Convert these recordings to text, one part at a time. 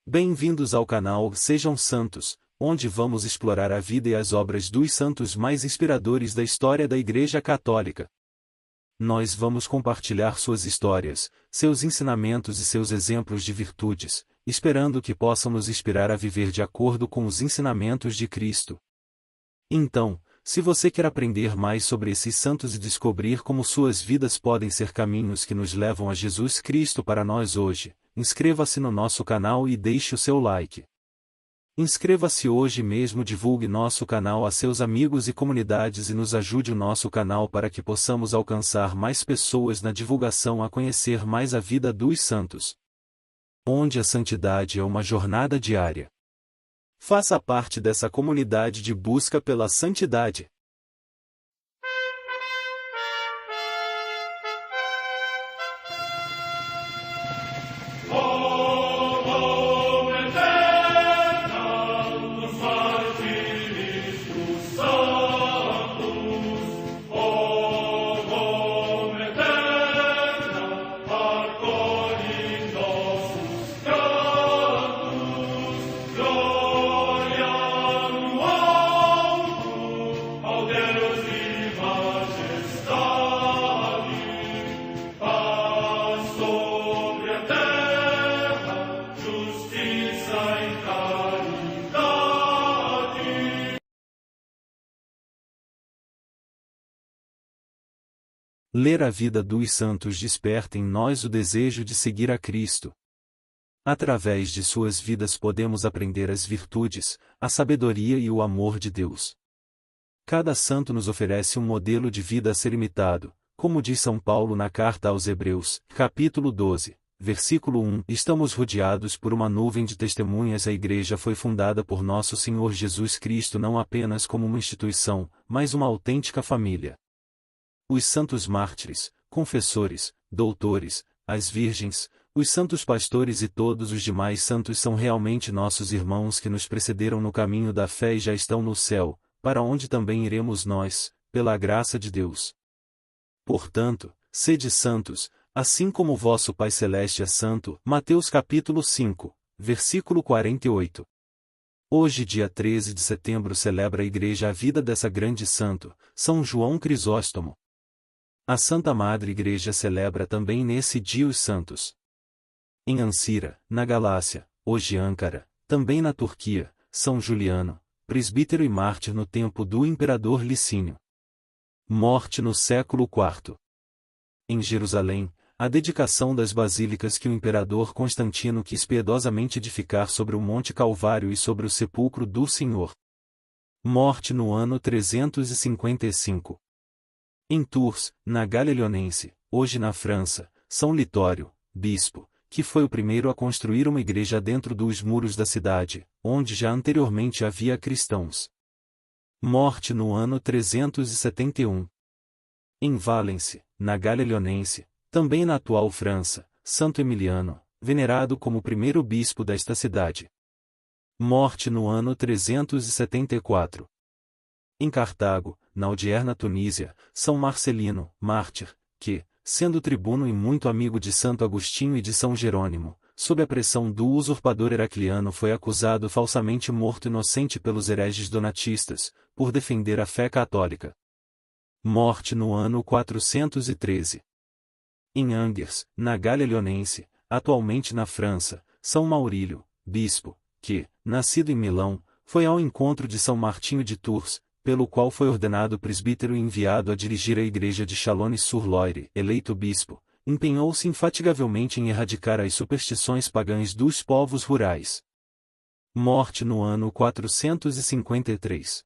Bem-vindos ao canal Sejam Santos, onde vamos explorar a vida e as obras dos santos mais inspiradores da história da Igreja Católica. Nós vamos compartilhar suas histórias, seus ensinamentos e seus exemplos de virtudes, esperando que possam nos inspirar a viver de acordo com os ensinamentos de Cristo. Então, se você quer aprender mais sobre esses santos e descobrir como suas vidas podem ser caminhos que nos levam a Jesus Cristo para nós hoje, inscreva-se no nosso canal e deixe o seu like. Inscreva-se hoje mesmo, divulgue nosso canal a seus amigos e comunidades e nos ajude o nosso canal para que possamos alcançar mais pessoas na divulgação a conhecer mais a vida dos santos. Onde a santidade é uma jornada diária. Faça parte dessa comunidade de busca pela santidade. Ler a vida dos santos desperta em nós o desejo de seguir a Cristo. Através de suas vidas podemos aprender as virtudes, a sabedoria e o amor de Deus. Cada santo nos oferece um modelo de vida a ser imitado, como diz São Paulo na carta aos Hebreus, capítulo 12, versículo 1. Estamos rodeados por uma nuvem de testemunhas. A Igreja foi fundada por nosso Senhor Jesus Cristo não apenas como uma instituição, mas uma autêntica família. Os santos mártires, confessores, doutores, as virgens, os santos pastores e todos os demais santos são realmente nossos irmãos que nos precederam no caminho da fé e já estão no céu, para onde também iremos nós, pela graça de Deus. Portanto, sede santos, assim como o vosso Pai Celeste é santo. Mateus capítulo 5, versículo 48. Hoje, dia 13 de setembro, celebra a Igreja a vida dessa grande santo, São João Crisóstomo. A Santa Madre Igreja celebra também nesse dia os santos. Em Ancira, na Galácia, hoje Âncara, também na Turquia, São Juliano, presbítero e mártir no tempo do imperador Licínio. Morte no século IV. Em Jerusalém, a dedicação das basílicas que o imperador Constantino quis piedosamente edificar sobre o Monte Calvário e sobre o sepulcro do Senhor. Morte no ano 355. Em Tours, na Gália Leonense, hoje na França, São Litório, bispo, que foi o primeiro a construir uma igreja dentro dos muros da cidade, onde já anteriormente havia cristãos. Morte no ano 371. Em Valence, na Gália Leonense, também na atual França, Santo Emiliano, venerado como o primeiro bispo desta cidade. Morte no ano 374. Em Cartago, na odierna Tunísia, São Marcelino, mártir, que, sendo tribuno e muito amigo de Santo Agostinho e de São Jerônimo, sob a pressão do usurpador Heracliano foi acusado falsamente morto inocente pelos hereges donatistas, por defender a fé católica. Morte no ano 413. Em Angers, na Gália Leonense, atualmente na França, São Maurílio, bispo, que, nascido em Milão, foi ao encontro de São Martinho de Tours, pelo qual foi ordenado presbítero e enviado a dirigir a igreja de Chalonnes-sur-Loire. Eleito bispo, empenhou-se infatigavelmente em erradicar as superstições pagãs dos povos rurais. Morte no ano 453.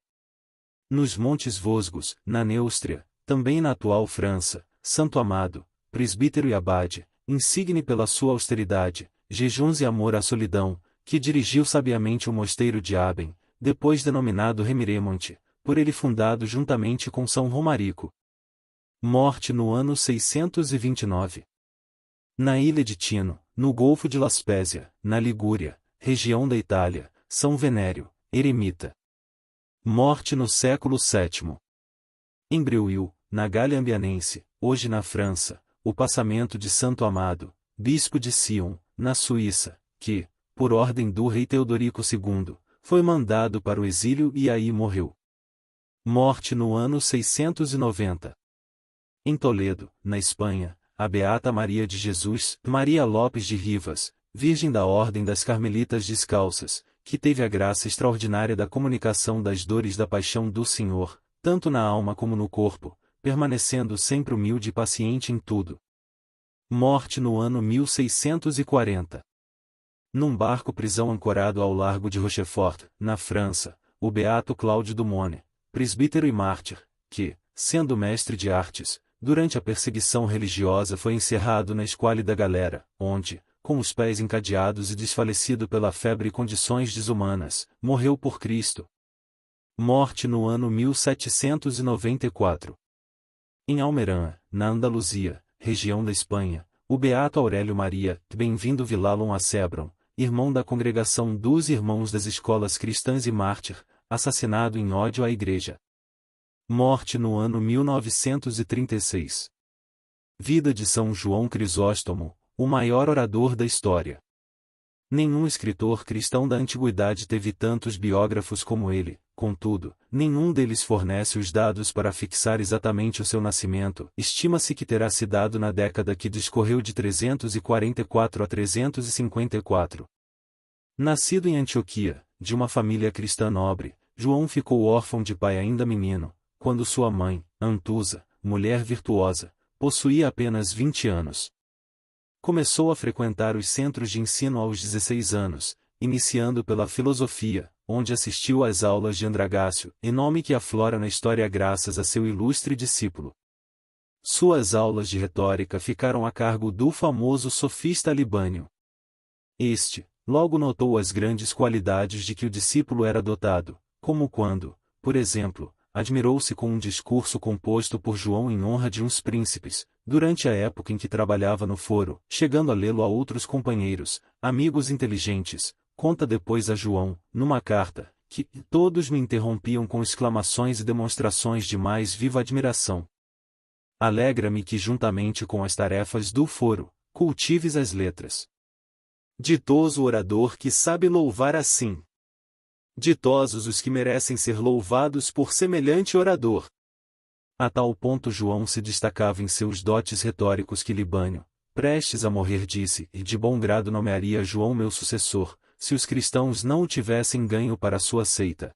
Nos Montes Vosgos, na Neustria, também na atual França, Santo Amado, presbítero e abade, insigne pela sua austeridade, jejuns e amor à solidão, que dirigiu sabiamente o mosteiro de Aben, depois denominado Remiremont, por ele fundado juntamente com São Romarico. Morte no ano 629. Na ilha de Tino, no Golfo de La Spezia, na Ligúria, região da Itália, São Venério, eremita. Morte no século VII. Em Breuil, na Gália Ambianense, hoje na França, o passamento de Santo Amado, bispo de Sion, na Suíça, que, por ordem do rei Teodorico II, foi mandado para o exílio e aí morreu. Morte no ano 690. Em Toledo, na Espanha, a Beata Maria de Jesus, Maria Lopes de Rivas, Virgem da Ordem das Carmelitas Descalças, que teve a graça extraordinária da comunicação das dores da paixão do Senhor, tanto na alma como no corpo, permanecendo sempre humilde e paciente em tudo. Morte no ano 1640. Num barco-prisão ancorado ao largo de Rochefort, na França, o beato Cláudio Dumont, presbítero e mártir, que, sendo mestre de artes, durante a perseguição religiosa foi encerrado na esquálida galera, onde, com os pés encadeados e desfalecido pela febre e condições desumanas, morreu por Cristo. Morte no ano 1794. Em Almerim, na Andaluzia, região da Espanha, o beato Aurélio Maria, bem-vindo Vilalon a Sebron, irmão da congregação dos Irmãos das Escolas Cristãs e mártir, assassinado em ódio à Igreja. Morte no ano 1936. Vida de São João Crisóstomo, o maior orador da história. Nenhum escritor cristão da antiguidade teve tantos biógrafos como ele, contudo, nenhum deles fornece os dados para fixar exatamente o seu nascimento. Estima-se que terá se dado na década que discorreu de 344 a 354. Nascido em Antioquia, de uma família cristã nobre, João ficou órfão de pai ainda menino, quando sua mãe, Antusa, mulher virtuosa, possuía apenas 20 anos. Começou a frequentar os centros de ensino aos 16 anos, iniciando pela filosofia, onde assistiu às aulas de Andragácio, nome que aflora na história graças a seu ilustre discípulo. Suas aulas de retórica ficaram a cargo do famoso sofista Libânio. Este, logo notou as grandes qualidades de que o discípulo era dotado, como quando, por exemplo, admirou-se com um discurso composto por João em honra de uns príncipes, durante a época em que trabalhava no foro, chegando a lê-lo a outros companheiros, amigos inteligentes, conta depois a João, numa carta, que todos me interrompiam com exclamações e demonstrações de mais viva admiração. Alegra-me que juntamente com as tarefas do foro, cultives as letras. Ditoso o orador que sabe louvar assim. Ditosos os que merecem ser louvados por semelhante orador. A tal ponto João se destacava em seus dotes retóricos que Libânio, prestes a morrer disse, e de bom grado nomearia João meu sucessor, se os cristãos não o tivessem ganho para sua seita.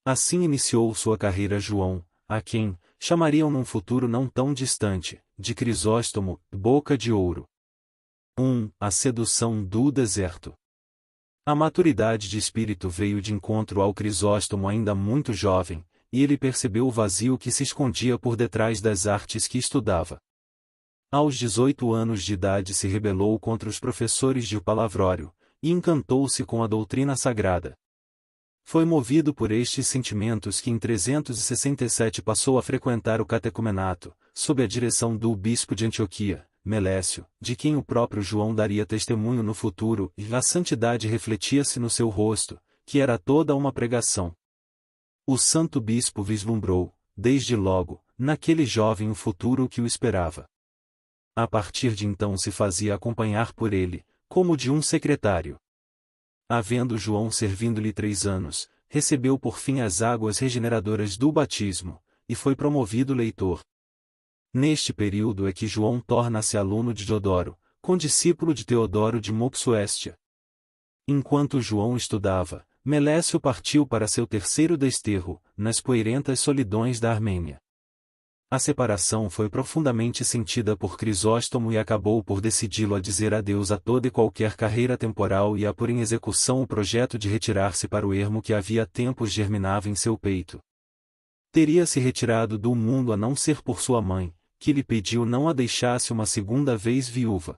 Assim iniciou sua carreira João, a quem, chamariam num futuro não tão distante, de Crisóstomo, boca de ouro. 1. A sedução do deserto. A maturidade de espírito veio de encontro ao Crisóstomo ainda muito jovem, e ele percebeu o vazio que se escondia por detrás das artes que estudava. Aos 18 anos de idade se rebelou contra os professores de palavrório, e encantou-se com a doutrina sagrada. Foi movido por estes sentimentos que em 367 passou a frequentar o catecumenato, sob a direção do bispo de Antioquia, Melécio, de quem o próprio João daria testemunho no futuro, e a santidade refletia-se no seu rosto, que era toda uma pregação. O santo bispo vislumbrou, desde logo, naquele jovem o futuro que o esperava. A partir de então se fazia acompanhar por ele, como de um secretário. Havendo João servindo-lhe 3 anos, recebeu por fim as águas regeneradoras do batismo, e foi promovido leitor. Neste período é que João torna-se aluno de Diodoro, condiscípulo de Teodoro de Mopsuestia. Enquanto João estudava, Melécio partiu para seu terceiro desterro, nas poeirentas solidões da Armênia. A separação foi profundamente sentida por Crisóstomo e acabou por decidi-lo a dizer adeus a toda e qualquer carreira temporal e a pôr em execução o projeto de retirar-se para o ermo que havia tempos germinava em seu peito. Teria se retirado do mundo a não ser por sua mãe, que lhe pediu não a deixasse uma segunda vez viúva.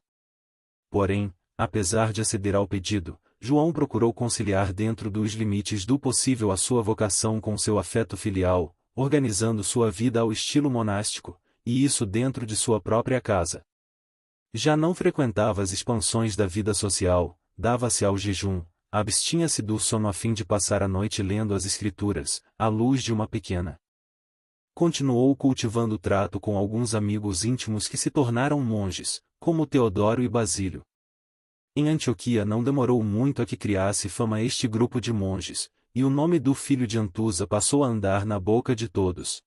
Porém, apesar de aceder ao pedido, João procurou conciliar dentro dos limites do possível a sua vocação com seu afeto filial, organizando sua vida ao estilo monástico, e isso dentro de sua própria casa. Já não frequentava as expansões da vida social, dava-se ao jejum, abstinha-se do sono a fim de passar a noite lendo as Escrituras, à luz de uma pequena. Continuou cultivando o trato com alguns amigos íntimos que se tornaram monges, como Teodoro e Basílio. Em Antioquia não demorou muito a que criasse fama este grupo de monges, e o nome do filho de Antusa passou a andar na boca de todos.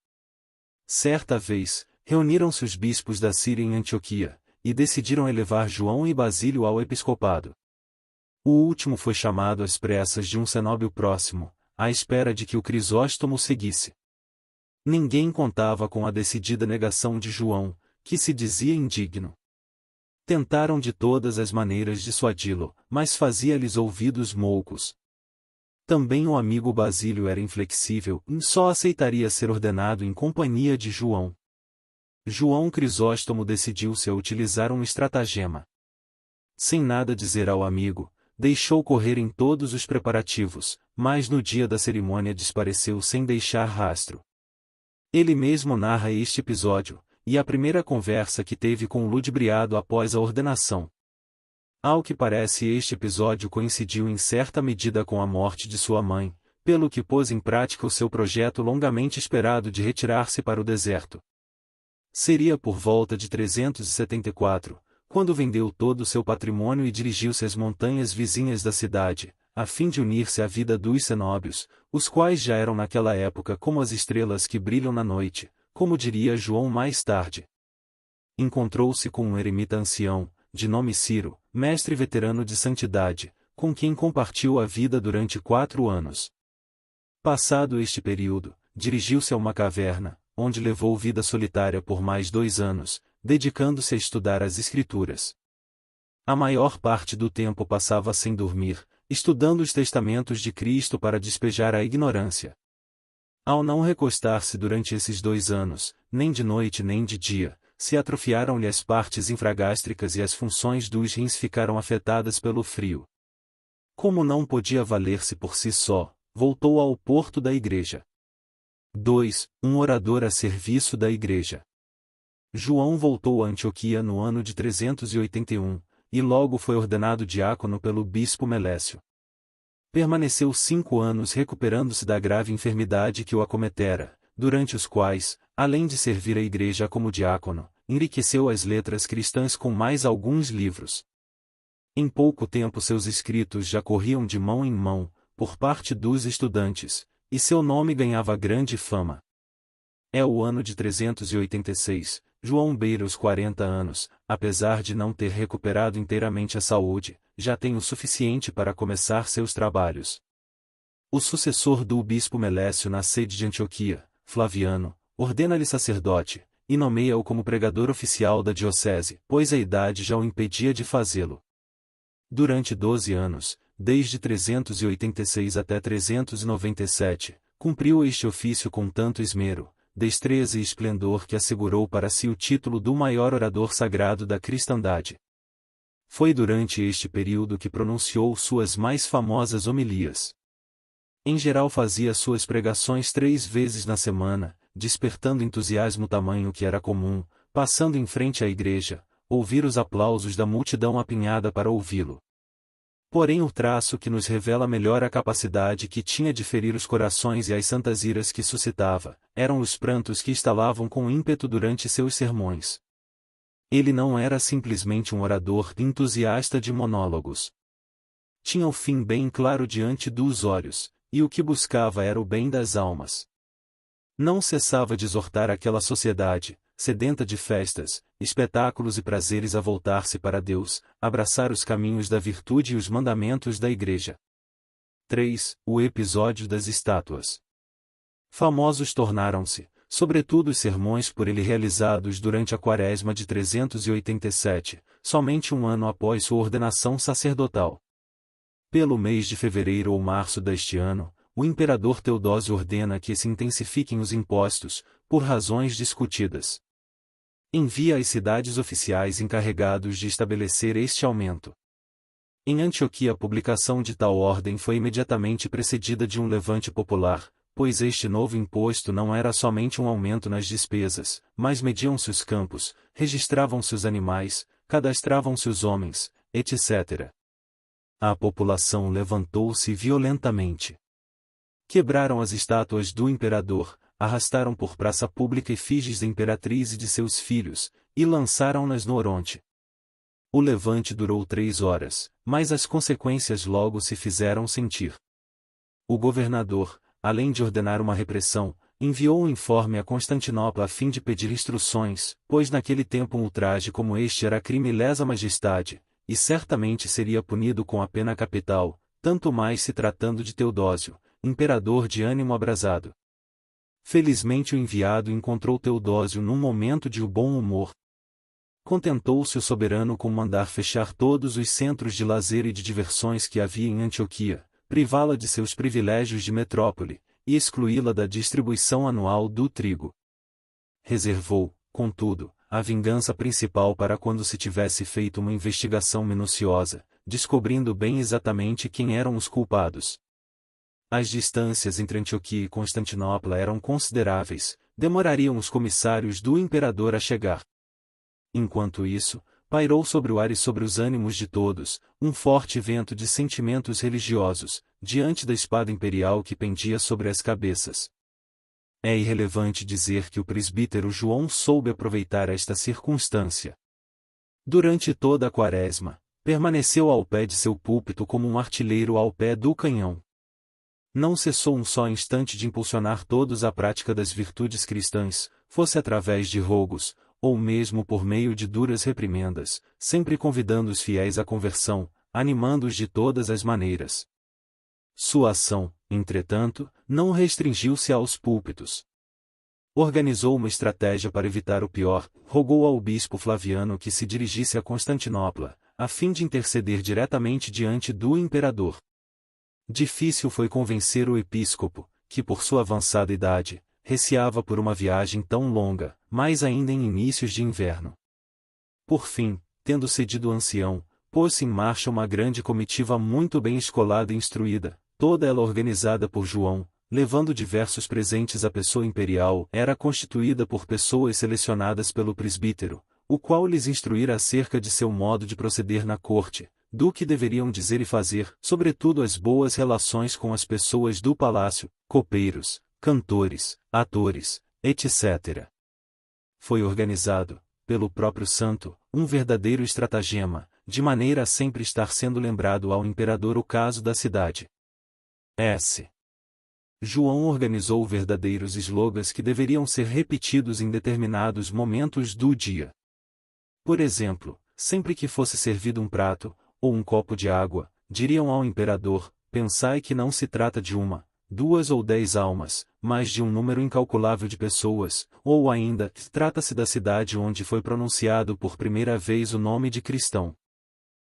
Certa vez, reuniram-se os bispos da Síria em Antioquia, e decidiram elevar João e Basílio ao episcopado. O último foi chamado às pressas de um cenóbio próximo, à espera de que o Crisóstomo seguisse. Ninguém contava com a decidida negação de João, que se dizia indigno. Tentaram de todas as maneiras dissuadi-lo, mas fazia-lhes ouvidos moucos. Também o amigo Basílio era inflexível e só aceitaria ser ordenado em companhia de João. João Crisóstomo decidiu-se a utilizar um estratagema. Sem nada dizer ao amigo, deixou correrem todos os preparativos, mas no dia da cerimônia desapareceu sem deixar rastro. Ele mesmo narra este episódio, e a primeira conversa que teve com o ludibriado após a ordenação. Ao que parece, este episódio coincidiu em certa medida com a morte de sua mãe, pelo que pôs em prática o seu projeto longamente esperado de retirar-se para o deserto. Seria por volta de 374, quando vendeu todo o seu patrimônio e dirigiu-se às montanhas vizinhas da cidade, a fim de unir-se à vida dos cenóbios, os quais já eram naquela época como as estrelas que brilham na noite, como diria João mais tarde. Encontrou-se com um eremita ancião, de nome Ciro, mestre veterano de santidade, com quem compartilhou a vida durante 4 anos. Passado este período, dirigiu-se a uma caverna, onde levou vida solitária por mais 2 anos, dedicando-se a estudar as Escrituras. A maior parte do tempo passava sem dormir, estudando os testamentos de Cristo para despejar a ignorância. Ao não recostar-se durante esses 2 anos, nem de noite nem de dia, se atrofiaram-lhe as partes infragástricas e as funções dos rins ficaram afetadas pelo frio. Como não podia valer-se por si só, voltou ao porto da igreja. 2. Um orador a serviço da igreja. João voltou a Antioquia no ano de 381, e logo foi ordenado diácono pelo bispo Melécio. Permaneceu 5 anos recuperando-se da grave enfermidade que o acometera, durante os quais, além de servir a igreja como diácono, enriqueceu as letras cristãs com mais alguns livros. Em pouco tempo seus escritos já corriam de mão em mão, por parte dos estudantes, e seu nome ganhava grande fama. É o ano de 386, João beira os 40 anos, apesar de não ter recuperado inteiramente a saúde, já tem o suficiente para começar seus trabalhos. O sucessor do bispo Melécio na sede de Antioquia, Flaviano, ordena-lhe sacerdote, e nomeia-o como pregador oficial da diocese, pois a idade já o impedia de fazê-lo. Durante 12 anos, desde 386 até 397, cumpriu este ofício com tanto esmero, destreza e esplendor que assegurou para si o título do maior orador sagrado da cristandade. Foi durante este período que pronunciou suas mais famosas homilias. Em geral fazia suas pregações 3 vezes na semana, despertando entusiasmo tamanho que era comum, passando em frente à igreja, ouvir os aplausos da multidão apinhada para ouvi-lo. Porém o traço que nos revela melhor a capacidade que tinha de ferir os corações e as santas iras que suscitava, eram os prantos que estalavam com ímpeto durante seus sermões. Ele não era simplesmente um orador entusiasta de monólogos. Tinha o fim bem claro diante dos olhos, e o que buscava era o bem das almas. Não cessava de exortar aquela sociedade, sedenta de festas, espetáculos e prazeres a voltar-se para Deus, abraçar os caminhos da virtude e os mandamentos da Igreja. 3. O episódio das estátuas. Famosos tornaram-se, sobretudo os sermões por ele realizados durante a Quaresma de 387, somente um ano após sua ordenação sacerdotal. Pelo mês de fevereiro ou março deste ano, o imperador Teodósio ordena que se intensifiquem os impostos, por razões discutidas. Envia às cidades oficiais encarregados de estabelecer este aumento. Em Antioquia a publicação de tal ordem foi imediatamente precedida de um levante popular, pois este novo imposto não era somente um aumento nas despesas, mas mediam-se os campos, registravam-se os animais, cadastravam-se os homens, etc. A população levantou-se violentamente. Quebraram as estátuas do imperador, arrastaram por praça pública efígies da imperatriz e de seus filhos, e lançaram-nas no Oronte. O levante durou 3 horas, mas as consequências logo se fizeram sentir. O governador, além de ordenar uma repressão, enviou um informe a Constantinopla a fim de pedir instruções, pois naquele tempo um ultraje como este era crime lesa majestade, e certamente seria punido com a pena capital, tanto mais se tratando de Teodósio, imperador de ânimo abrasado. Felizmente o enviado encontrou Teodósio num momento de bom humor. Contentou-se o soberano com mandar fechar todos os centros de lazer e de diversões que havia em Antioquia, privá-la de seus privilégios de metrópole, e excluí-la da distribuição anual do trigo. Reservou, contudo, a vingança principal para quando se tivesse feito uma investigação minuciosa, descobrindo bem exatamente quem eram os culpados. As distâncias entre Antioquia e Constantinopla eram consideráveis, demorariam os comissários do imperador a chegar. Enquanto isso, pairou sobre o ar e sobre os ânimos de todos, um forte vento de sentimentos religiosos, diante da espada imperial que pendia sobre as cabeças. É irrelevante dizer que o presbítero João soube aproveitar esta circunstância. Durante toda a quaresma, permaneceu ao pé de seu púlpito como um artilheiro ao pé do canhão. Não cessou um só instante de impulsionar todos à prática das virtudes cristãs, fosse através de rogos, ou mesmo por meio de duras reprimendas, sempre convidando os fiéis à conversão, animando-os de todas as maneiras. Sua ação, entretanto, não restringiu-se aos púlpitos. Organizou uma estratégia para evitar o pior, rogou ao bispo Flaviano que se dirigisse a Constantinopla, a fim de interceder diretamente diante do imperador. Difícil foi convencer o episcopo, que por sua avançada idade, receava por uma viagem tão longa, mais ainda em inícios de inverno. Por fim, tendo cedido o ancião, pôs-se em marcha uma grande comitiva muito bem escolada e instruída, toda ela organizada por João, levando diversos presentes à pessoa imperial, era constituída por pessoas selecionadas pelo presbítero, o qual lhes instruíra acerca de seu modo de proceder na corte, do que deveriam dizer e fazer, sobretudo as boas relações com as pessoas do palácio, copeiros, cantores, atores, etc. Foi organizado, pelo próprio santo, um verdadeiro estratagema, de maneira a sempre estar sendo lembrado ao imperador o caso da cidade. S. João organizou verdadeiros slogans que deveriam ser repetidos em determinados momentos do dia. Por exemplo, sempre que fosse servido um prato, ou um copo de água, diriam ao imperador: pensai que não se trata de uma, 2 ou 10 almas, mas de um número incalculável de pessoas, ou ainda, trata-se da cidade onde foi pronunciado por primeira vez o nome de cristão.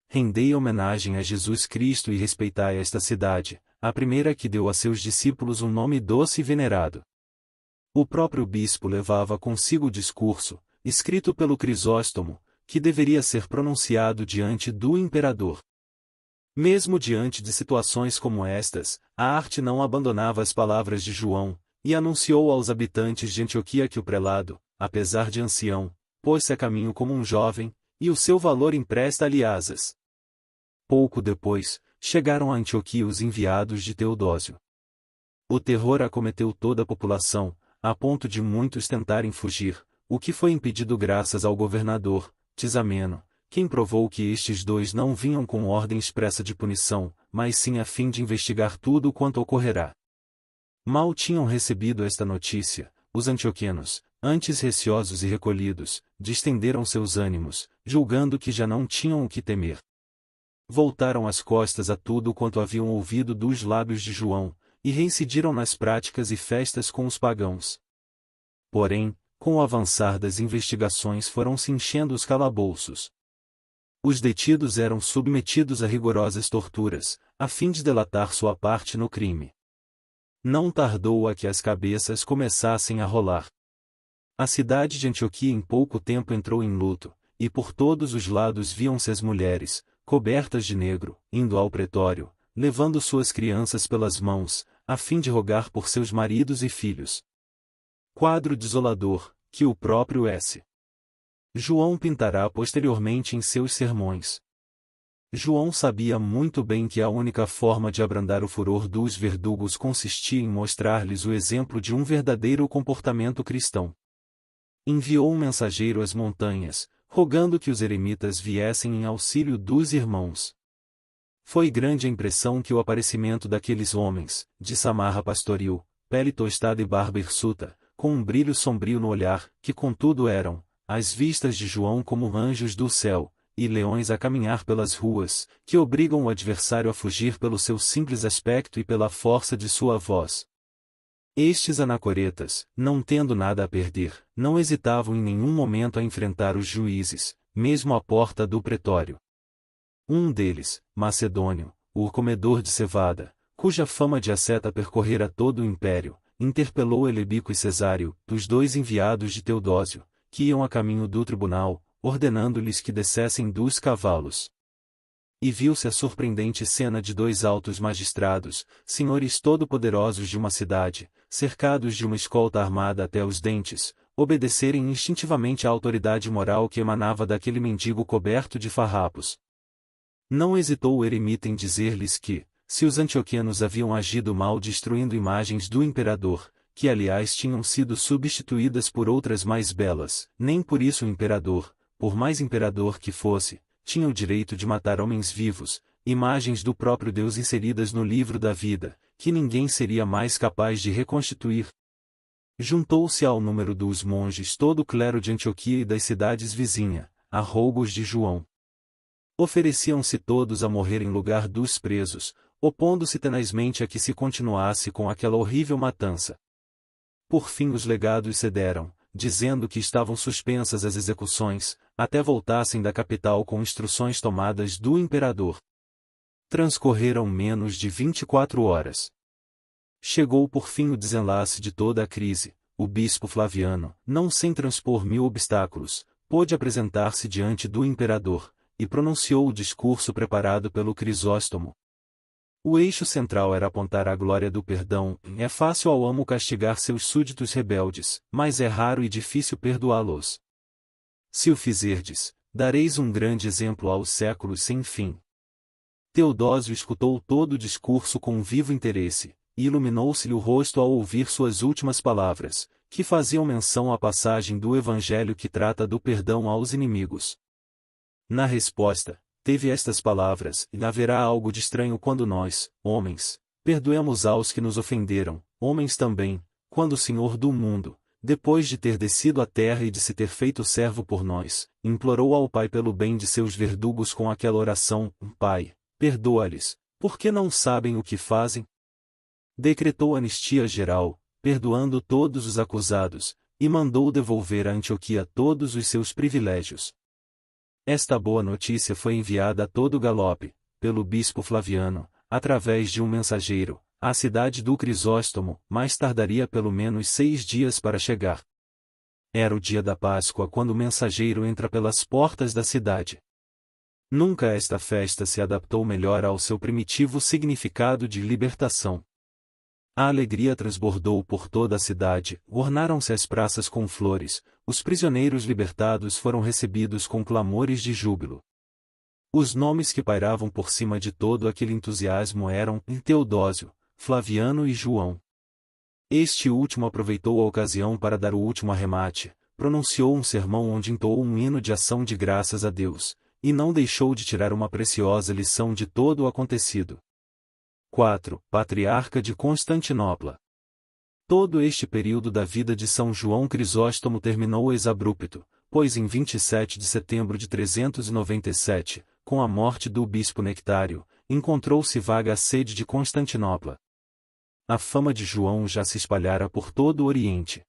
Rendei homenagem a Jesus Cristo e respeitai esta cidade, a primeira que deu a seus discípulos um nome doce e venerado. O próprio bispo levava consigo o discurso, escrito pelo Crisóstomo, que deveria ser pronunciado diante do imperador. Mesmo diante de situações como estas, a arte não abandonava as palavras de João, e anunciou aos habitantes de Antioquia que o prelado, apesar de ancião, pôs-se a caminho como um jovem, e o seu valor empresta-lhe asas. Pouco depois, chegaram a Antioquia os enviados de Teodósio. O terror acometeu toda a população, a ponto de muitos tentarem fugir, o que foi impedido graças ao governador, Tisameno, quem provou que estes dois não vinham com ordem expressa de punição, mas sim a fim de investigar tudo quanto ocorrerá. Mal tinham recebido esta notícia, os antioquenos, antes receosos e recolhidos, distenderam seus ânimos, julgando que já não tinham o que temer. Voltaram as costas a tudo quanto haviam ouvido dos lábios de João, e reincidiram nas práticas e festas com os pagãos. Porém, com o avançar das investigações foram-se enchendo os calabouços. Os detidos eram submetidos a rigorosas torturas, a fim de delatar sua parte no crime. Não tardou a que as cabeças começassem a rolar. A cidade de Antioquia em pouco tempo entrou em luto, e por todos os lados viam-se as mulheres, cobertas de negro, indo ao pretório, levando suas crianças pelas mãos, a fim de rogar por seus maridos e filhos. Quadro desolador, que o próprio S. João pintará posteriormente em seus sermões. João sabia muito bem que a única forma de abrandar o furor dos verdugos consistia em mostrar-lhes o exemplo de um verdadeiro comportamento cristão. Enviou um mensageiro às montanhas, rogando que os eremitas viessem em auxílio dos irmãos. Foi grande a impressão que o aparecimento daqueles homens, de samarra pastoril, pele tostada e barba hirsuta, com um brilho sombrio no olhar, que contudo eram, às vistas de João como anjos do céu, e leões a caminhar pelas ruas, que obrigam o adversário a fugir pelo seu simples aspecto e pela força de sua voz. Estes anacoretas, não tendo nada a perder, não hesitavam em nenhum momento a enfrentar os juízes, mesmo à porta do pretório. Um deles, Macedônio, o comedor de cevada, cuja fama de asceta percorrera todo o império, interpelou Elebico e Cesário, os dois enviados de Teodósio, que iam a caminho do tribunal, ordenando-lhes que descessem dos cavalos. E viu-se a surpreendente cena de dois altos magistrados, senhores todo-poderosos de uma cidade, cercados de uma escolta armada até os dentes, obedecerem instintivamente à autoridade moral que emanava daquele mendigo coberto de farrapos. Não hesitou o eremita em dizer-lhes que, se os antioquianos haviam agido mal destruindo imagens do imperador, que aliás tinham sido substituídas por outras mais belas, nem por isso o imperador, por mais imperador que fosse, tinha o direito de matar homens vivos, imagens do próprio Deus inseridas no livro da vida, que ninguém seria mais capaz de reconstituir. Juntou-se ao número dos monges todo o clero de Antioquia e das cidades vizinhas, a rogos de João. Ofereciam-se todos a morrer em lugar dos presos, opondo-se tenazmente a que se continuasse com aquela horrível matança. Por fim os legados cederam, dizendo que estavam suspensas as execuções, até voltassem da capital com instruções tomadas do imperador. Transcorreram menos de 24 horas. Chegou por fim o desenlace de toda a crise. O bispo Flaviano, não sem transpor 1000 obstáculos, pôde apresentar-se diante do imperador, e pronunciou o discurso preparado pelo Crisóstomo. O eixo central era apontar à glória do perdão. É fácil ao amo castigar seus súditos rebeldes, mas é raro e difícil perdoá-los. Se o fizerdes, dareis um grande exemplo aos séculos sem fim. Teodósio escutou todo o discurso com um vivo interesse, e iluminou-se-lhe o rosto ao ouvir suas últimas palavras, que faziam menção à passagem do Evangelho que trata do perdão aos inimigos. Na resposta, teve estas palavras: e haverá algo de estranho quando nós, homens, perdoemos aos que nos ofenderam, homens também, quando o Senhor do mundo, depois de ter descido à terra e de se ter feito servo por nós, implorou ao Pai pelo bem de seus verdugos com aquela oração: Pai, perdoa-lhes, porque não sabem o que fazem. Decretou anistia geral, perdoando todos os acusados, e mandou devolver a Antioquia todos os seus privilégios. Esta boa notícia foi enviada a todo galope, pelo bispo Flaviano, através de um mensageiro, à cidade do Crisóstomo, mas tardaria pelo menos 6 dias para chegar. Era o dia da Páscoa quando o mensageiro entra pelas portas da cidade. Nunca esta festa se adaptou melhor ao seu primitivo significado de libertação. A alegria transbordou por toda a cidade, ornaram-se as praças com flores, os prisioneiros libertados foram recebidos com clamores de júbilo. Os nomes que pairavam por cima de todo aquele entusiasmo eram Teodósio, Flaviano e João. Este último aproveitou a ocasião para dar o último arremate, pronunciou um sermão onde entoou um hino de ação de graças a Deus, e não deixou de tirar uma preciosa lição de todo o acontecido. 4. Patriarca de Constantinopla. Todo este período da vida de São João Crisóstomo terminou ex-abrupto, pois em 27 de setembro de 397, com a morte do bispo Nectário, encontrou-se vaga a sede de Constantinopla. A fama de João já se espalhara por todo o Oriente.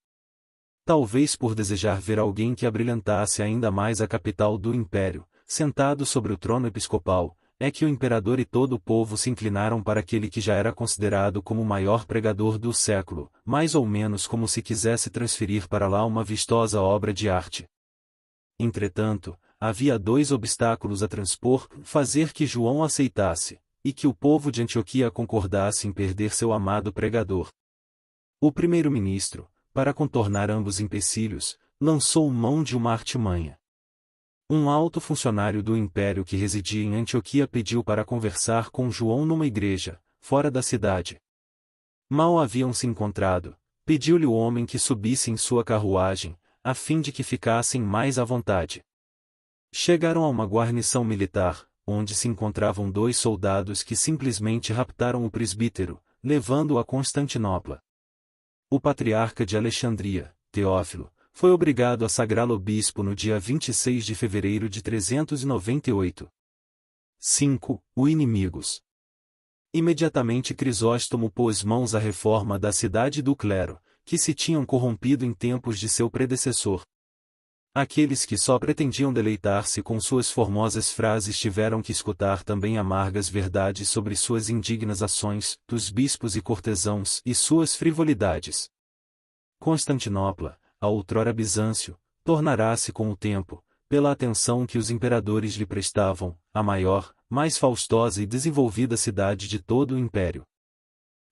Talvez por desejar ver alguém que abrilhantasse ainda mais a capital do império, sentado sobre o trono episcopal, é que o imperador e todo o povo se inclinaram para aquele que já era considerado como o maior pregador do século, mais ou menos como se quisesse transferir para lá uma vistosa obra de arte. Entretanto, havia 2 obstáculos a transpor: fazer que João aceitasse, e que o povo de Antioquia concordasse em perder seu amado pregador. O primeiro-ministro, para contornar ambos empecilhos, lançou mão de uma artimanha. Um alto funcionário do império que residia em Antioquia pediu para conversar com João numa igreja, fora da cidade. Mal haviam se encontrado, pediu-lhe o homem que subisse em sua carruagem, a fim de que ficassem mais à vontade. Chegaram a uma guarnição militar, onde se encontravam 2 soldados que simplesmente raptaram o presbítero, levando-o a Constantinopla. O patriarca de Alexandria, Teófilo, foi obrigado a sagrá-lo bispo no dia 26 de fevereiro de 398. 5. O inimigos. Imediatamente Crisóstomo pôs mãos à reforma da cidade e do clero, que se tinham corrompido em tempos de seu predecessor. Aqueles que só pretendiam deleitar-se com suas formosas frases tiveram que escutar também amargas verdades sobre suas indignas ações, dos bispos e cortesãos e suas frivolidades. Constantinopla, a outrora Bizâncio, tornará-se com o tempo, pela atenção que os imperadores lhe prestavam, a maior, mais faustosa e desenvolvida cidade de todo o império.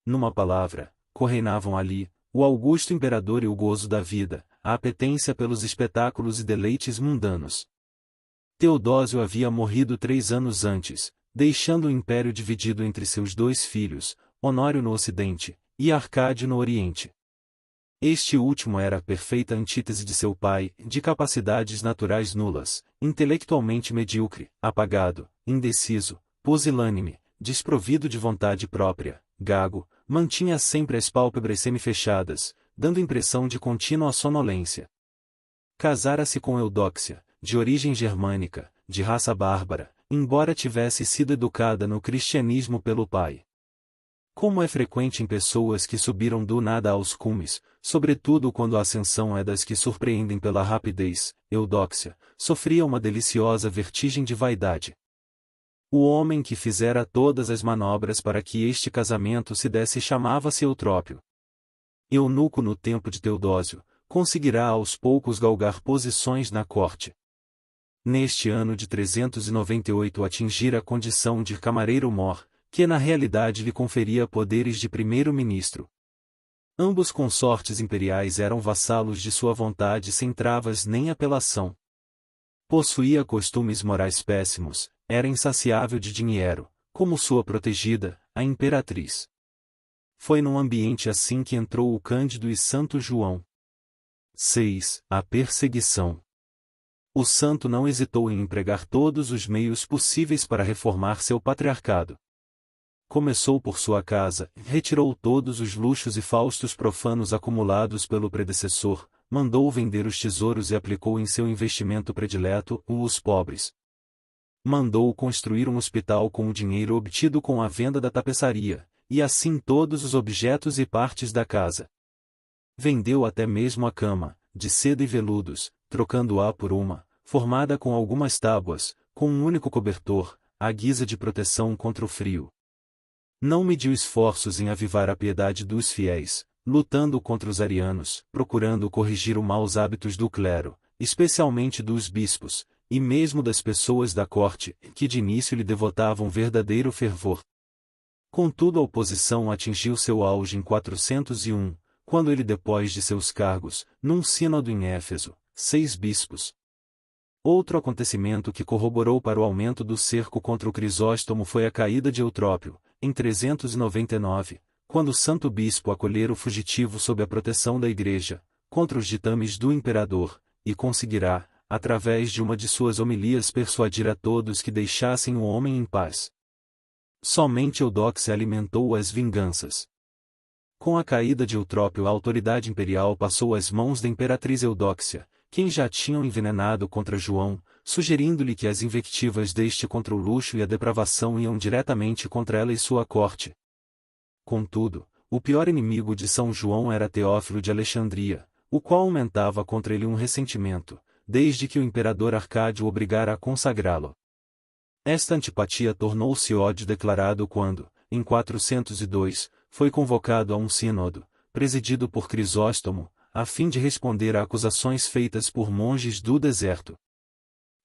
Numa palavra, correinavam ali, o augusto imperador e o gozo da vida, a apetência pelos espetáculos e deleites mundanos. Teodósio havia morrido 3 anos antes, deixando o império dividido entre seus 2 filhos, Honório no ocidente, e Arcádio no oriente. Este último era a perfeita antítese de seu pai, de capacidades naturais nulas, intelectualmente medíocre, apagado, indeciso, pusilânime, desprovido de vontade própria, gago, mantinha sempre as pálpebras semifechadas, dando impressão de contínua sonolência. Casara-se com Eudóxia, de origem germânica, de raça bárbara, embora tivesse sido educada no cristianismo pelo pai. Como é frequente em pessoas que subiram do nada aos cumes, sobretudo quando a ascensão é das que surpreendem pela rapidez, Eudóxia sofria uma deliciosa vertigem de vaidade. O homem que fizera todas as manobras para que este casamento se desse chamava-se Eutrópio. Eunuco no tempo de Teodósio, conseguirá aos poucos galgar posições na corte. Neste ano de 398 atingira a condição de camareiro-mor, que na realidade lhe conferia poderes de primeiro-ministro. Ambos consortes imperiais eram vassalos de sua vontade sem travas nem apelação. Possuía costumes morais péssimos, era insaciável de dinheiro, como sua protegida, a imperatriz. Foi num ambiente assim que entrou o Cândido e Santo João. 6. A perseguição. O santo não hesitou em empregar todos os meios possíveis para reformar seu patriarcado. Começou por sua casa, retirou todos os luxos e faustos profanos acumulados pelo predecessor, mandou vender os tesouros e aplicou em seu investimento predileto, os pobres. Mandou construir um hospital com o dinheiro obtido com a venda da tapeçaria, e assim todos os objetos e partes da casa. Vendeu até mesmo a cama, de seda e veludos, trocando-a por uma, formada com algumas tábuas, com um único cobertor, à guisa de proteção contra o frio. Não mediu esforços em avivar a piedade dos fiéis, lutando contra os arianos, procurando corrigir os maus hábitos do clero, especialmente dos bispos, e mesmo das pessoas da corte, que de início lhe devotavam verdadeiro fervor. Contudo a oposição atingiu seu auge em 401, quando ele depôs de seus cargos, num sínodo em Éfeso, 6 bispos. Outro acontecimento que corroborou para o aumento do cerco contra o Crisóstomo foi a caída de Eutrópio, em 399, quando o santo bispo acolhera o fugitivo sob a proteção da Igreja, contra os ditames do imperador, e conseguirá, através de uma de suas homilias persuadir a todos que deixassem o homem em paz. Somente Eudóxia alimentou as vinganças. Com a caída de Eutrópio a autoridade imperial passou às mãos da imperatriz Eudóxia, quem já tinham envenenado contra João, sugerindo-lhe que as invectivas deste contra o luxo e a depravação iam diretamente contra ela e sua corte. Contudo, o pior inimigo de São João era Teófilo de Alexandria, o qual aumentava contra ele um ressentimento, desde que o imperador Arcádio o obrigara a consagrá-lo. Esta antipatia tornou-se ódio declarado quando, em 402, foi convocado a um sínodo, presidido por Crisóstomo, a fim de responder a acusações feitas por monges do deserto.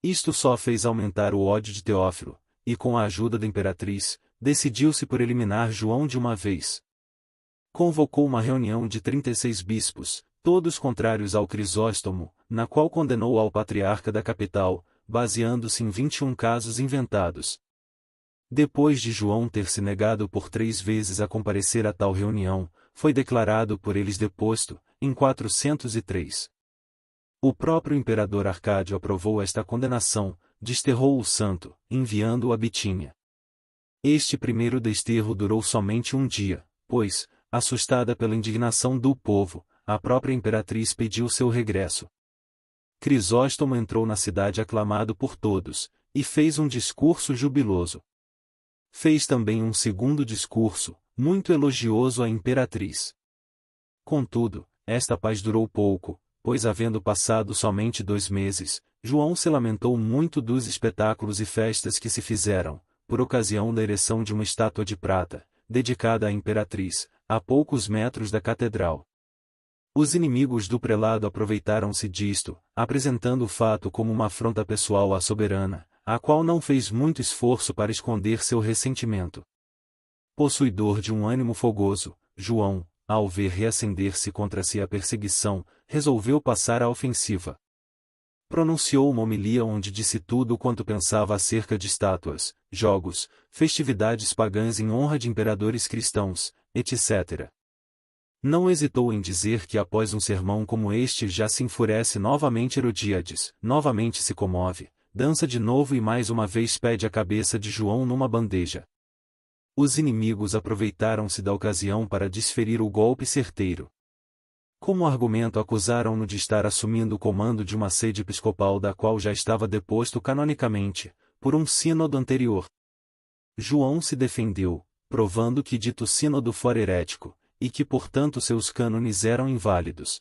Isto só fez aumentar o ódio de Teófilo, e com a ajuda da imperatriz, decidiu-se por eliminar João de uma vez. Convocou uma reunião de 36 bispos, todos contrários ao Crisóstomo, na qual condenou ao patriarca da capital, baseando-se em 21 casos inventados. Depois de João ter se negado por 3 vezes a comparecer a tal reunião, foi declarado por eles deposto, em 403. O próprio imperador Arcádio aprovou esta condenação, desterrou o santo, enviando-o a Bitínia. Este primeiro desterro durou somente um dia, pois, assustada pela indignação do povo, a própria imperatriz pediu seu regresso. Crisóstomo entrou na cidade aclamado por todos, e fez um discurso jubiloso. Fez também um segundo discurso, muito elogioso à imperatriz. Contudo, esta paz durou pouco, pois havendo passado somente 2 meses, João se lamentou muito dos espetáculos e festas que se fizeram, por ocasião da ereção de uma estátua de prata, dedicada à imperatriz, a poucos metros da catedral. Os inimigos do prelado aproveitaram-se disto, apresentando o fato como uma afronta pessoal à soberana, a qual não fez muito esforço para esconder seu ressentimento. Possuidor de um ânimo fogoso, João, ao ver reacender-se contra si a perseguição, resolveu passar à ofensiva. Pronunciou uma homilia onde disse tudo quanto pensava acerca de estátuas, jogos, festividades pagãs em honra de imperadores cristãos, etc. Não hesitou em dizer que após um sermão como este já se enfurece novamente Herodíades, novamente se comove, dança de novo e mais uma vez pede a cabeça de João numa bandeja. Os inimigos aproveitaram-se da ocasião para desferir o golpe certeiro. Como argumento acusaram-no de estar assumindo o comando de uma sede episcopal da qual já estava deposto canonicamente, por um sínodo anterior. João se defendeu, provando que dito sínodo fora herético, e que portanto seus cânones eram inválidos.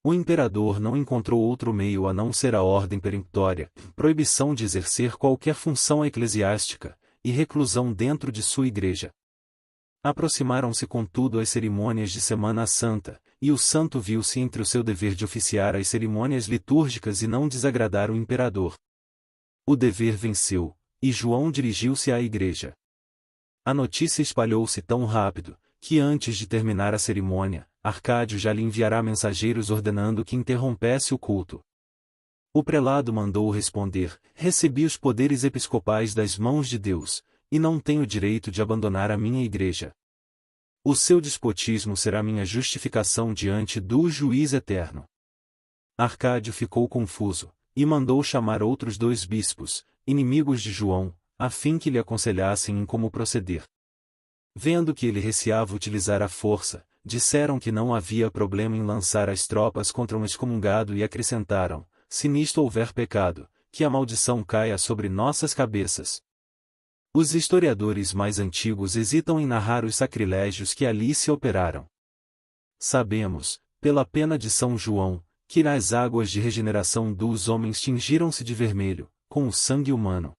O imperador não encontrou outro meio a não ser a ordem peremptória, proibição de exercer qualquer função eclesiástica, e reclusão dentro de sua igreja. Aproximaram-se contudo as cerimônias de Semana Santa, e o santo viu-se entre o seu dever de oficiar as cerimônias litúrgicas e não desagradar o imperador. O dever venceu, e João dirigiu-se à igreja. A notícia espalhou-se tão rápido, que antes de terminar a cerimônia, Arcádio já lhe enviará mensageiros ordenando que interrompesse o culto. O prelado mandou responder: recebi os poderes episcopais das mãos de Deus, e não tenho direito de abandonar a minha igreja. O seu despotismo será minha justificação diante do juiz eterno. Arcádio ficou confuso, e mandou chamar outros 2 bispos, inimigos de João, a fim que lhe aconselhassem em como proceder. Vendo que ele receava utilizar a força, disseram que não havia problema em lançar as tropas contra um excomungado e acrescentaram: se nisto houver pecado, que a maldição caia sobre nossas cabeças. Os historiadores mais antigos hesitam em narrar os sacrilégios que ali se operaram. Sabemos, pela pena de São João, que as águas de regeneração dos homens tingiram-se de vermelho, com o sangue humano.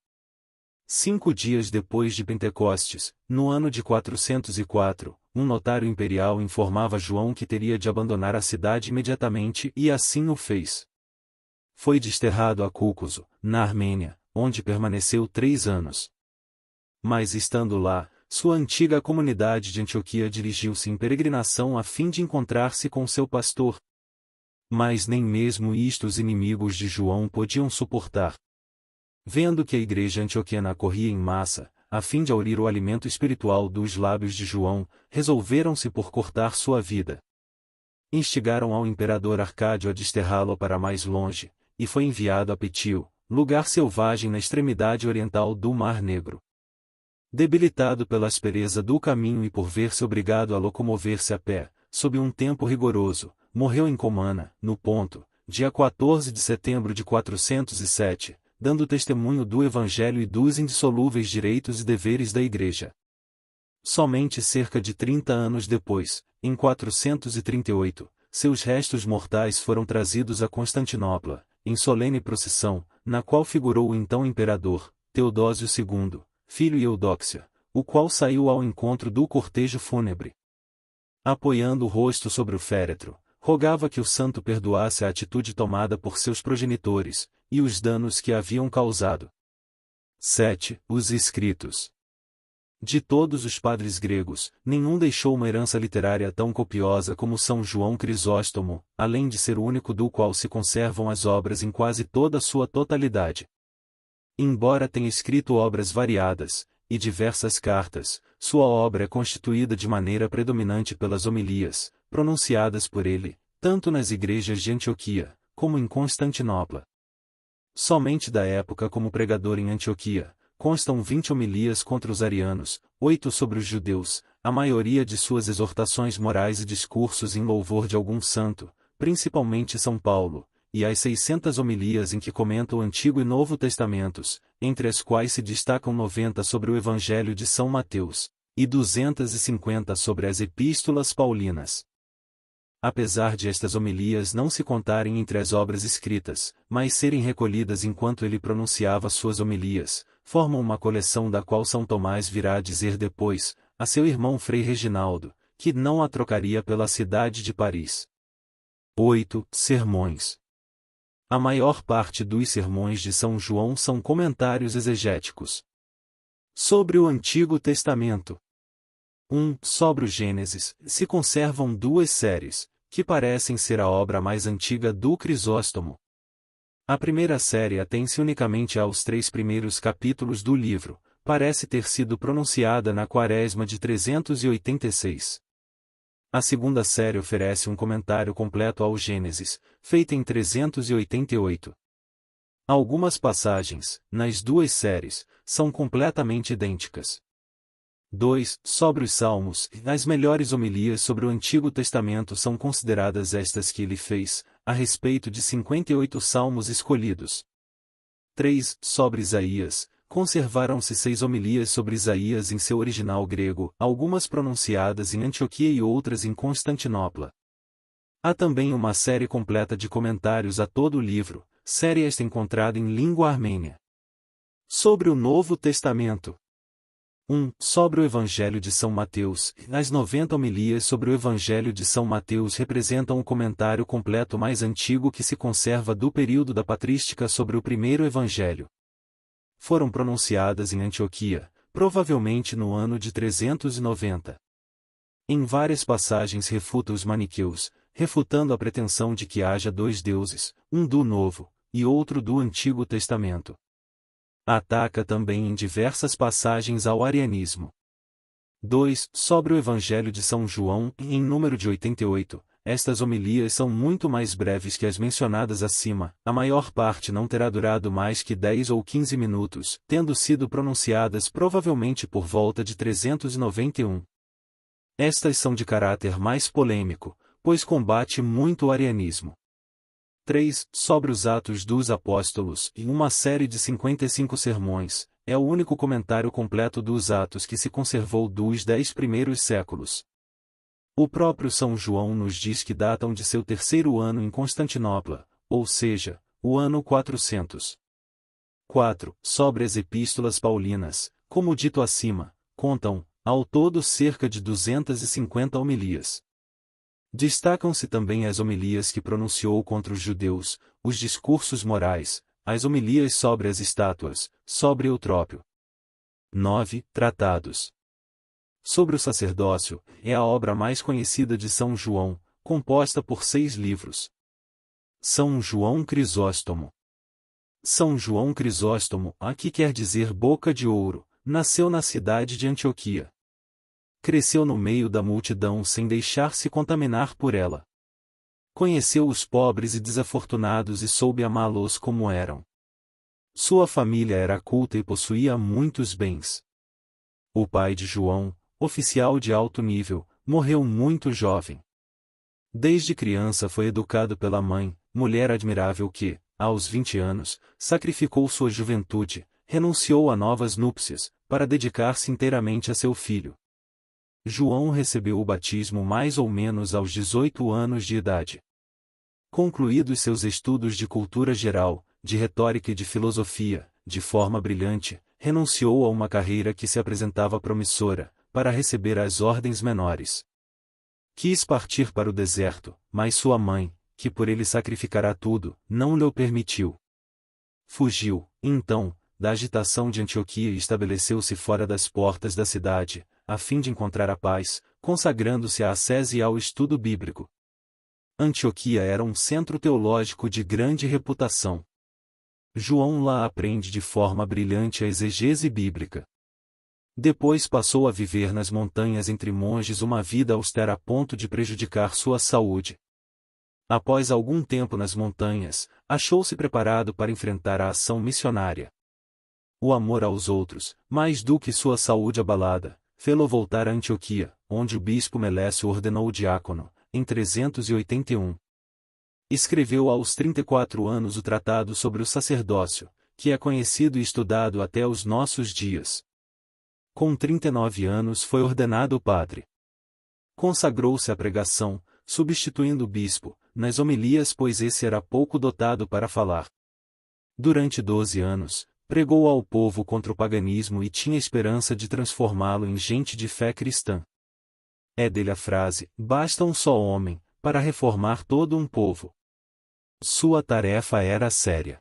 5 dias depois de Pentecostes, no ano de 404, um notário imperial informava João que teria de abandonar a cidade imediatamente e assim o fez. Foi desterrado a Cúcuso, na Armênia, onde permaneceu 3 anos. Mas estando lá, sua antiga comunidade de Antioquia dirigiu-se em peregrinação a fim de encontrar-se com seu pastor. Mas nem mesmo isto os inimigos de João podiam suportar. Vendo que a igreja antioquiana acorria em massa, a fim de aurir o alimento espiritual dos lábios de João, resolveram-se por cortar sua vida. Instigaram ao imperador Arcádio a desterrá-lo para mais longe, e foi enviado a Petil, lugar selvagem na extremidade oriental do Mar Negro. Debilitado pela aspereza do caminho e por ver-se obrigado a locomover-se a pé, sob um tempo rigoroso, morreu em Comana, no Ponto, dia 14 de setembro de 407, dando testemunho do Evangelho e dos indissolúveis direitos e deveres da Igreja. Somente cerca de 30 anos depois, em 438, seus restos mortais foram trazidos a Constantinopla, em solene procissão, na qual figurou o então imperador, Teodósio II, filho e Eudóxia, o qual saiu ao encontro do cortejo fúnebre. Apoiando o rosto sobre o féretro, rogava que o santo perdoasse a atitude tomada por seus progenitores, e os danos que haviam causado. 7. Os escritos. De todos os padres gregos, nenhum deixou uma herança literária tão copiosa como São João Crisóstomo, além de ser o único do qual se conservam as obras em quase toda a sua totalidade. Embora tenha escrito obras variadas, e diversas cartas, sua obra é constituída de maneira predominante pelas homilias, pronunciadas por ele, tanto nas igrejas de Antioquia, como em Constantinopla. Somente da época como pregador em Antioquia, constam 20 homilias contra os arianos, 8 sobre os judeus, a maioria de suas exortações morais e discursos em louvor de algum santo, principalmente São Paulo, e as 600 homilias em que comenta o Antigo e Novo Testamentos, entre as quais se destacam 90 sobre o Evangelho de São Mateus, e 250 sobre as Epístolas Paulinas. Apesar de estas homilias não se contarem entre as obras escritas, mas serem recolhidas enquanto ele pronunciava suas homilias, formam uma coleção da qual São Tomás virá a dizer depois, a seu irmão Frei Reginaldo, que não a trocaria pela cidade de Paris. 8. Sermões. A maior parte dos sermões de São João são comentários exegéticos. Sobre o Antigo Testamento. Sobre o Gênesis, se conservam duas séries, que parecem ser a obra mais antiga do Crisóstomo. A primeira série atém-se unicamente aos 3 primeiros capítulos do livro, parece ter sido pronunciada na Quaresma de 386. A segunda série oferece um comentário completo ao Gênesis, feita em 388. Algumas passagens, nas duas séries, são completamente idênticas. 2. Sobre os Salmos, as melhores homilias sobre o Antigo Testamento são consideradas estas que ele fez, a respeito de 58 salmos escolhidos. 3. Sobre Isaías, conservaram-se 6 homilias sobre Isaías em seu original grego, algumas pronunciadas em Antioquia e outras em Constantinopla. Há também uma série completa de comentários a todo o livro, série esta encontrada em língua armênia. Sobre o Novo Testamento. Sobre o Evangelho de São Mateus, as 90 homilias sobre o Evangelho de São Mateus representam o comentário completo mais antigo que se conserva do período da patrística sobre o primeiro Evangelho. Foram pronunciadas em Antioquia, provavelmente no ano de 390. Em várias passagens refuta os maniqueus, refutando a pretensão de que haja 2 deuses, um do Novo, e outro do Antigo Testamento. Ataca também em diversas passagens ao arianismo. 2. Sobre o Evangelho de São João, em número de 88, estas homilias são muito mais breves que as mencionadas acima, a maior parte não terá durado mais que 10 ou 15 minutos, tendo sido pronunciadas provavelmente por volta de 391. Estas são de caráter mais polêmico, pois combate muito o arianismo. 3. Sobre os Atos dos Apóstolos, em uma série de 55 sermões, é o único comentário completo dos Atos que se conservou dos 10 primeiros séculos. O próprio São João nos diz que datam de seu 3º ano em Constantinopla, ou seja, o ano 400. 4. Sobre as Epístolas Paulinas, como dito acima, contam, ao todo cerca de 250 homilias. Destacam-se também as homilias que pronunciou contra os judeus, os discursos morais, as homilias sobre as estátuas, sobre Eutrópio. 9. Tratados. Sobre o sacerdócio, é a obra mais conhecida de São João, composta por 6 livros. São João Crisóstomo. São João Crisóstomo, aqui quer dizer boca de ouro, nasceu na cidade de Antioquia. Cresceu no meio da multidão sem deixar-se contaminar por ela. Conheceu os pobres e desafortunados e soube amá-los como eram. Sua família era culta e possuía muitos bens. O pai de João, oficial de alto nível, morreu muito jovem. Desde criança foi educado pela mãe, mulher admirável que, aos 20 anos, sacrificou sua juventude, renunciou a novas núpcias, para dedicar-se inteiramente a seu filho. João recebeu o batismo mais ou menos aos 18 anos de idade. Concluídos seus estudos de cultura geral, de retórica e de filosofia, de forma brilhante, renunciou a uma carreira que se apresentava promissora, para receber as ordens menores. Quis partir para o deserto, mas sua mãe, que por ele sacrificará tudo, não lhe o permitiu. Fugiu, então, da agitação de Antioquia e estabeleceu-se fora das portas da cidade, a fim de encontrar a paz, consagrando-se à ascese e ao estudo bíblico. Antioquia era um centro teológico de grande reputação. João lá aprende de forma brilhante a exegese bíblica. Depois passou a viver nas montanhas entre monges uma vida austera a ponto de prejudicar sua saúde. Após algum tempo nas montanhas, achou-se preparado para enfrentar a ação missionária. O amor aos outros, mais do que sua saúde abalada, fê-lo voltar a Antioquia, onde o bispo Melécio ordenou o diácono, em 381. Escreveu aos 34 anos o tratado sobre o sacerdócio, que é conhecido e estudado até os nossos dias. Com 39 anos foi ordenado padre. Consagrou-se à pregação, substituindo o bispo, nas homilias, pois esse era pouco dotado para falar. Durante 12 anos, pregou ao povo contra o paganismo e tinha esperança de transformá-lo em gente de fé cristã. É dele a frase: basta um só homem, para reformar todo um povo. Sua tarefa era séria.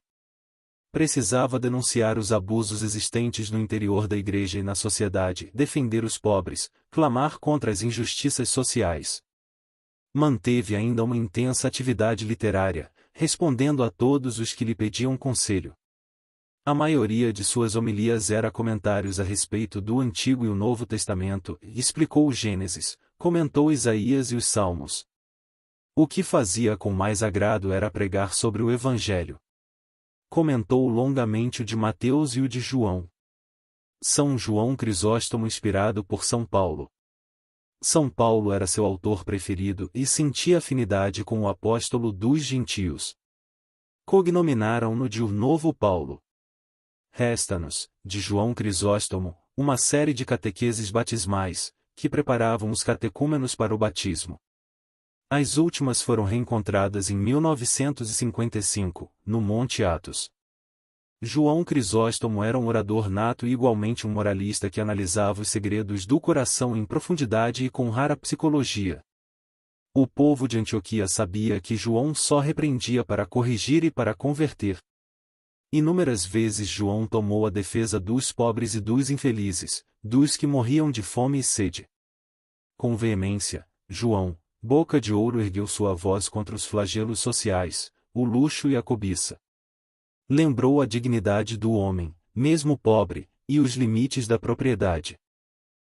Precisava denunciar os abusos existentes no interior da igreja e na sociedade, defender os pobres, clamar contra as injustiças sociais. Manteve ainda uma intensa atividade literária, respondendo a todos os que lhe pediam conselho. A maioria de suas homilias era comentários a respeito do Antigo e o Novo Testamento, e explicou o Gênesis, comentou Isaías e os Salmos. O que fazia com mais agrado era pregar sobre o Evangelho. Comentou longamente o de Mateus e o de João. São João Crisóstomo inspirado por São Paulo. São Paulo era seu autor preferido e sentia afinidade com o apóstolo dos gentios. Cognominaram-no de o Novo Paulo. Resta-nos, de João Crisóstomo, uma série de catequeses batismais, que preparavam os catecúmenos para o batismo. As últimas foram reencontradas em 1955, no Monte Athos. João Crisóstomo era um orador nato e igualmente um moralista que analisava os segredos do coração em profundidade e com rara psicologia. O povo de Antioquia sabia que João só repreendia para corrigir e para converter. Inúmeras vezes João tomou a defesa dos pobres e dos infelizes, dos que morriam de fome e sede. Com veemência, João, boca de ouro, ergueu sua voz contra os flagelos sociais, o luxo e a cobiça. Lembrou a dignidade do homem, mesmo pobre, e os limites da propriedade.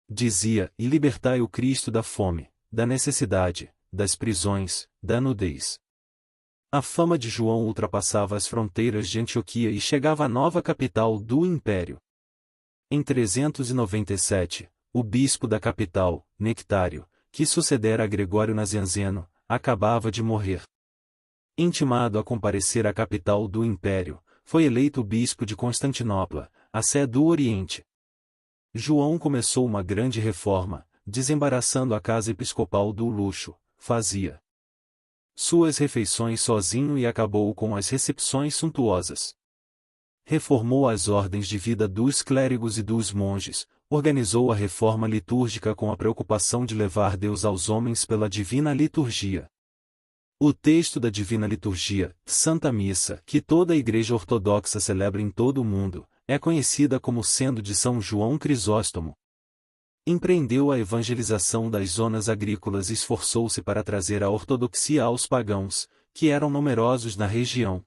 Dizia: e libertai o Cristo da fome, da necessidade, das prisões, da nudez. A fama de João ultrapassava as fronteiras de Antioquia e chegava à nova capital do império. Em 397, o bispo da capital, Nectário, que sucedera a Gregório Nazianzeno, acabava de morrer. Intimado a comparecer à capital do império, foi eleito bispo de Constantinopla, a sé do Oriente. João começou uma grande reforma, desembaraçando a casa episcopal do luxo, fazia suas refeições sozinho e acabou com as recepções suntuosas. Reformou as ordens de vida dos clérigos e dos monges, organizou a reforma litúrgica com a preocupação de levar Deus aos homens pela divina liturgia. O texto da Divina Liturgia, Santa Missa, que toda a Igreja Ortodoxa celebra em todo o mundo, é conhecida como sendo de São João Crisóstomo. Empreendeu a evangelização das zonas agrícolas e esforçou-se para trazer a ortodoxia aos pagãos, que eram numerosos na região.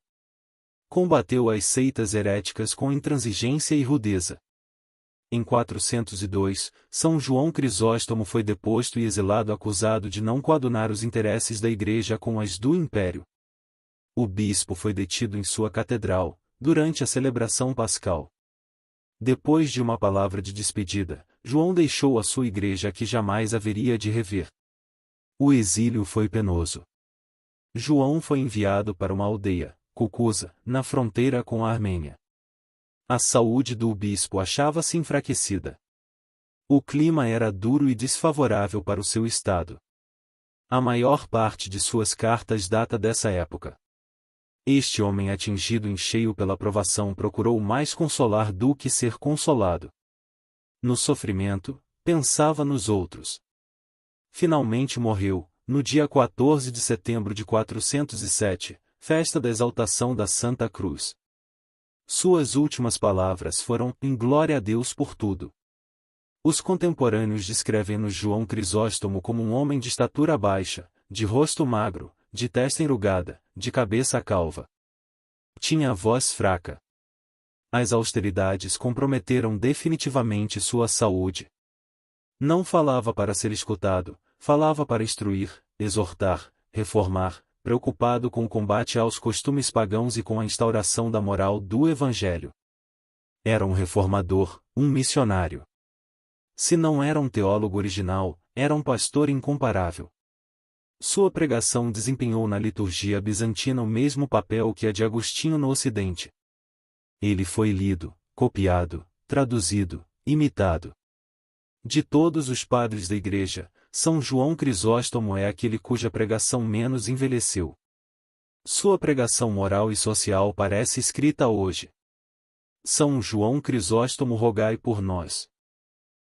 Combateu as seitas heréticas com intransigência e rudeza. Em 402, São João Crisóstomo foi deposto e exilado acusado de não coadunar os interesses da Igreja com as do Império. O bispo foi detido em sua catedral, durante a celebração pascal. Depois de uma palavra de despedida, João deixou a sua igreja que jamais haveria de rever. O exílio foi penoso. João foi enviado para uma aldeia, Cucuza, na fronteira com a Armênia. A saúde do bispo achava-se enfraquecida. O clima era duro e desfavorável para o seu estado. A maior parte de suas cartas data dessa época. Este homem, atingido em cheio pela provação, procurou mais consolar do que ser consolado. No sofrimento, pensava nos outros. Finalmente morreu, no dia 14 de setembro de 407, festa da exaltação da Santa Cruz. Suas últimas palavras foram: em glória a Deus por tudo. Os contemporâneos descrevem-no João Crisóstomo como um homem de estatura baixa, de rosto magro, de testa enrugada, de cabeça calva. Tinha a voz fraca. As austeridades comprometeram definitivamente sua saúde. Não falava para ser escutado, falava para instruir, exortar, reformar, preocupado com o combate aos costumes pagãos e com a instauração da moral do Evangelho. Era um reformador, um missionário. Se não era um teólogo original, era um pastor incomparável. Sua pregação desempenhou na liturgia bizantina o mesmo papel que a de Agostinho no Ocidente. Ele foi lido, copiado, traduzido, imitado. De todos os padres da Igreja, São João Crisóstomo é aquele cuja pregação menos envelheceu. Sua pregação moral e social parece escrita hoje. São João Crisóstomo, rogai por nós.